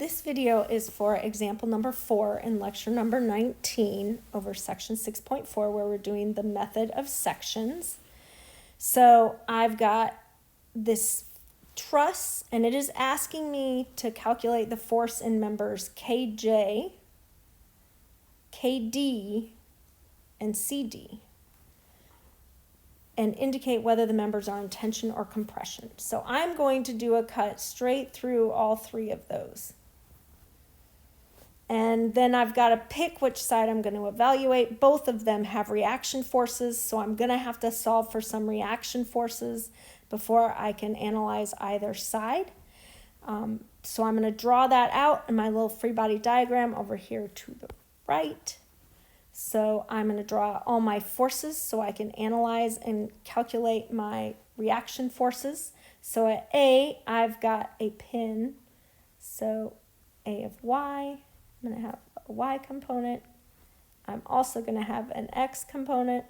This video is for example number 4 in lecture number 19 over section 6.4 where we're doing the method of sections. So I've got this truss and it is asking me to calculate the force in members KJ, KD, and CD and indicate whether the members are in tension or compression. So I'm going to do a cut straight through all three of those. And then I've got to pick which side I'm going to evaluate. Both of them have reaction forces, so I'm going to have to solve for some reaction forces before I can analyze either side. So I'm going to draw that out in my little free body diagram over here to the right. So I'm going to draw all my forces so I can analyze and calculate my reaction forces. So at A, I've got a pin, so A of Y. I'm going to have a Y component. I'm also going to have an X component.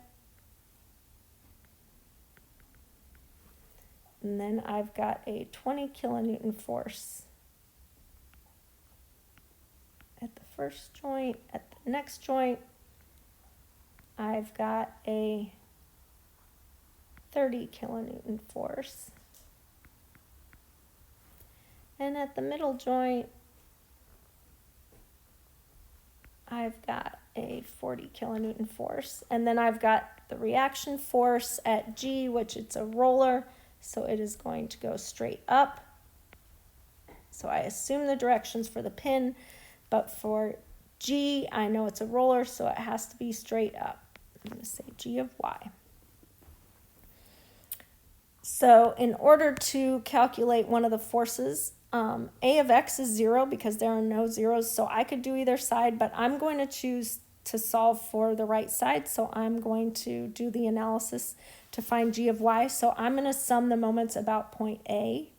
And then I've got a 20 kilonewton force at the first joint. At the next joint, I've got a 30 kilonewton force. And at the middle joint, I've got a 40 kilonewton force. And then I've got the reaction force at G, which it's a roller, so it is going to go straight up. So I assume the directions for the pin, but for G, I know it's a roller, so it has to be straight up. I'm going to say G of Y. So in order to calculate one of the forces, A of X is 0 because there are no zeros, so I could do either side, but I'm going to choose to solve for the right side, so I'm going to do the analysis to find G of Y. So I'm going to sum the moments about point A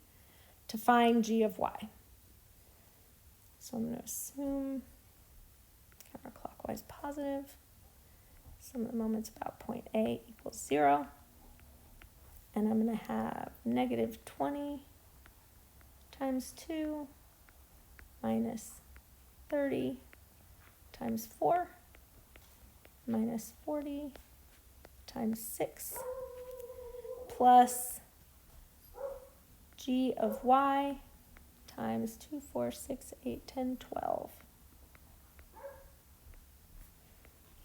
to find G of Y. So I'm going to assume counterclockwise positive. Sum the moments about point A equals 0. And I'm going to have negative 20 times 2 minus 30 times 4 minus 40 times 6 plus G of Y times 2, 4, 6, 8, 10, 12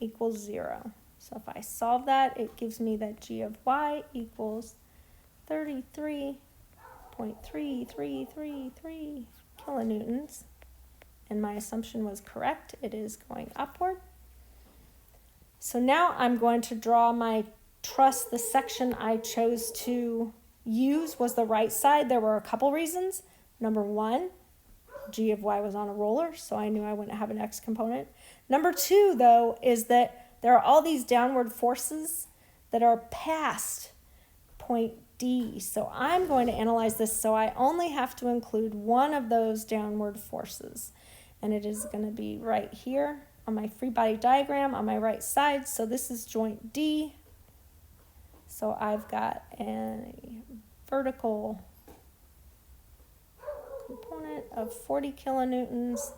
equals 0. So if I solve that, it gives me that G of Y equals 33.3333 kilonewtons. And my assumption was correct. It is going upward. So now I'm going to draw my truss. The section I chose to use was the right side. There were a couple reasons. Number one, G of Y was on a roller, so I knew I wouldn't have an X component. Number two, though, is that there are all these downward forces that are past point D. So I'm going to analyze this, so I only have to include one of those downward forces. And it is going to be right here on my free body diagram on my right side. So this is joint D. So I've got a vertical component of 40 kilonewtons.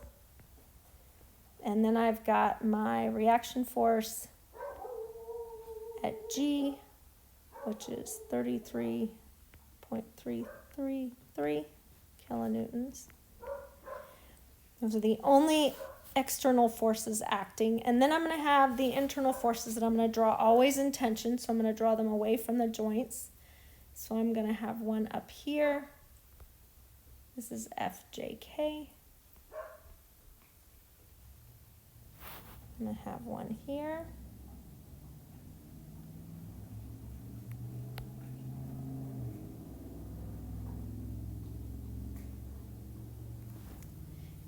And then I've got my reaction force at G, which is 33.333 kilonewtons. Those are the only external forces acting. And then I'm going to have the internal forces that I'm going to draw always in tension. So I'm going to draw them away from the joints. So I'm going to have one up here. This is FJK. I'm going to have one here.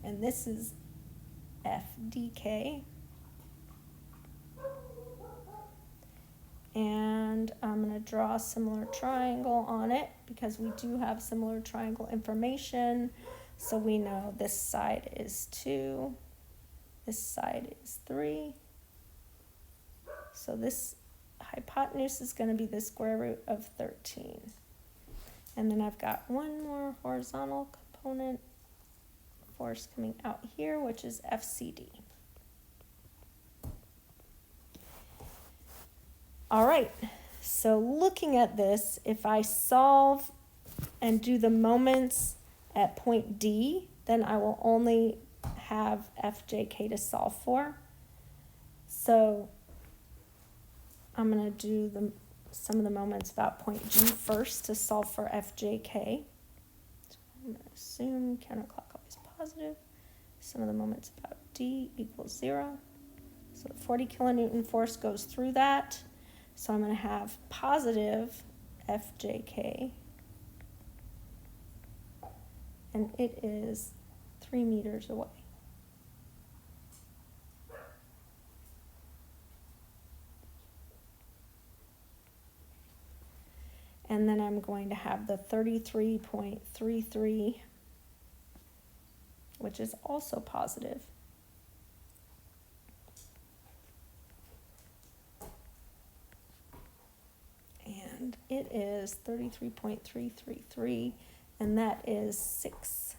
And this is FDK. And I'm going to draw a similar triangle on it because we do have similar triangle information. So we know this side is 2. This side is 3. So this hypotenuse is going to be the square root of 13. And then I've got one more horizontal component force coming out here, which is FCD. All right, so looking at this, if I solve and do the moments at point D, then I will only have FJK to solve for. So I'm going to do some of the moments about point G first to solve for FJK. So I'm going to assume counterclockwise positive. Some of the moments about D equals 0. So the 40 kilonewton force goes through that. So I'm going to have positive FJK. And it is 3 meters away. And then I'm going to have the 33.33, which is also positive. And it is 33.333, and that is 6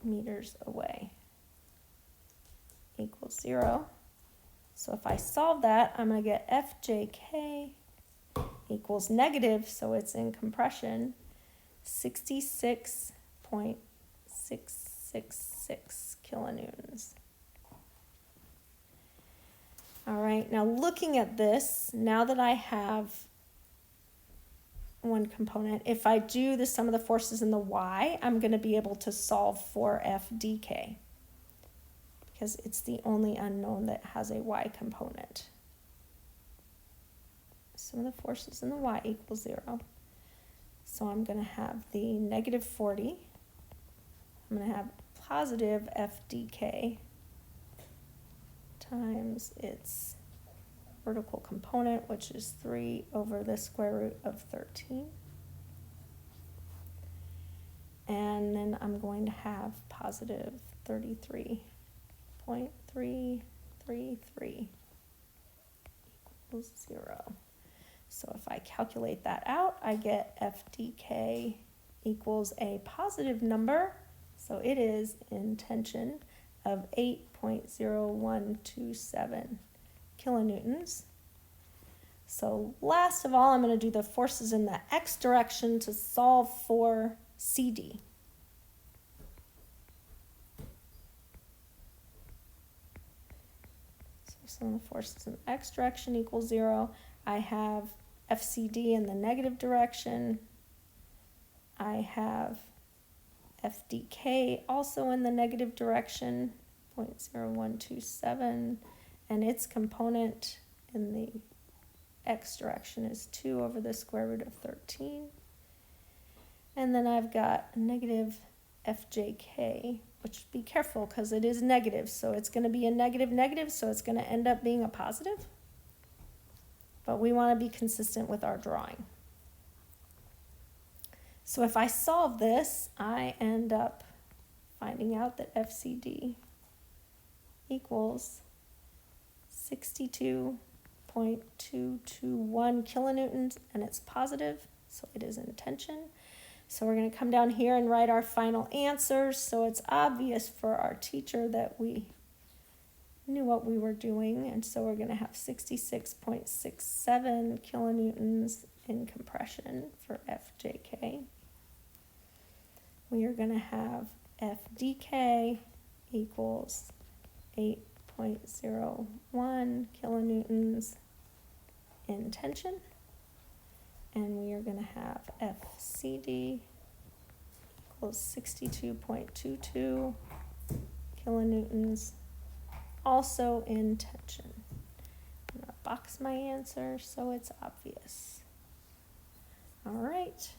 meters away, equals 0. So if I solve that, I'm going to get FJK equals negative, so it's in compression, 66.666 kilonewtons. All right, now looking at this, now that I have one component, if I do the sum of the forces in the y, I'm going to be able to solve for FDK because it's the only unknown that has a y component. Sum of the forces in the y equals 0. So I'm going to have the negative 40. I'm going to have positive FDK times its vertical component, which is 3 over the square root of 13. And then I'm going to have positive 33.333 equals 0. So if I calculate that out, I get FDK equals a positive number. So it is in tension of 8.0127 kilonewtons. So last of all, I'm going to do the forces in the x direction to solve for CD. So some of the forces in the x direction equals 0. I have FCD in the negative direction. I have FDK also in the negative direction, 0.0127, and its component in the x direction is 2 over the square root of 13. And then I've got negative FJK, which be careful because it is negative, so it's going to be a negative negative, so it's going to end up being a positive. But we want to be consistent with our drawing. So if I solve this, I end up finding out that FCD equals 62.221 kilonewtons, and it's positive, so it is in tension. So we're going to come down here and write our final answers, so it's obvious for our teacher that we knew what we were doing, and so we're going to have 66.67 kilonewtons in compression for FJK. We are going to have FDK equals 8.01 kilonewtons in tension, and we are going to have FCD equals 62.22 kilonewtons also in tension. I'm going to box my answer so it's obvious. All right.